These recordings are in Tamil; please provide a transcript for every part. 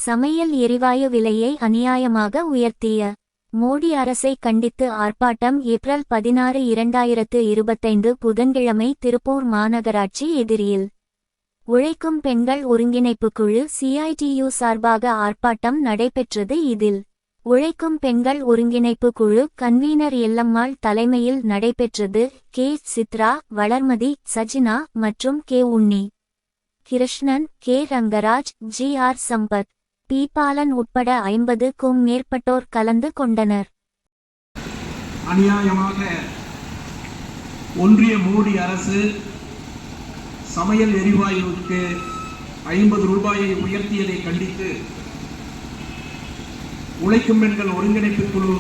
சமையல் எரிவாயு விலையை அநியாயமாக உயர்த்திய மோடி அரசை கண்டித்து ஆர்ப்பாட்டம் ஏப்ரல் 16, 2025 புதன்கிழமை திருப்பூர் மாநகராட்சி எதிரியில் உழைக்கும் பெண்கள் ஒருங்கிணைப்பு குழு CITU சார்பாக ஆர்ப்பாட்டம் நடைபெற்றது. இதில் உழைக்கும் பெண்கள் ஒருங்கிணைப்பு குழு கன்வீனர் எல்லம்மாள் தலைமையில் நடைபெற்றது. கே. சித்ரா, வளர்மதி, சஜினா மற்றும் K. Unni Krishnan, K. Rangaraj, GR Sampath, P. Balan உட்பட 50க்கும் மேற்பட்டோர் கலந்து கொண்டனர். அநியாயமாக ஒன்றிய மோடி அரசு சமையல் எரிவாயுவுக்கு 50 ரூபாயை உயர்த்தியதை கண்டித்து உழைக்கும் பெண்கள் ஒருங்கிணைப்பு குழு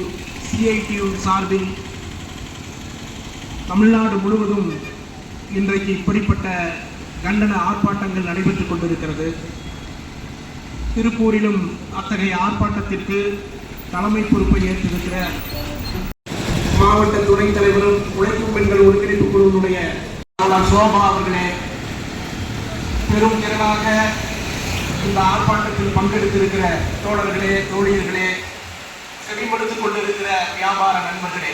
CITU சார்பில் தமிழ்நாடு முழுவதும் இன்றைக்கு இப்படிப்பட்ட கண்டன ஆர்ப்பாட்டங்கள் நடைபெற்றுக் கொண்டிருக்கிறது. திருப்பூரிலும் அத்தகைய ஆர்ப்பாட்டத்திற்கு தலைமை பொறுப்பை ஏற்றிருக்கிற மாவட்ட துணைத் தலைவரும் உழைக்கும் பெண்கள் ஒருங்கிணைப்பு குழுவினுடைய சோபா அவர்களே, பெரும் திரளாக இந்த ஆர்ப்பாட்டத்தில் பங்கெடுத்திருக்கிற தோழர்களே, தோழியர்களே, செவிமடுத்துக் கொண்டிருக்கிற வியாபார நண்பர்களே,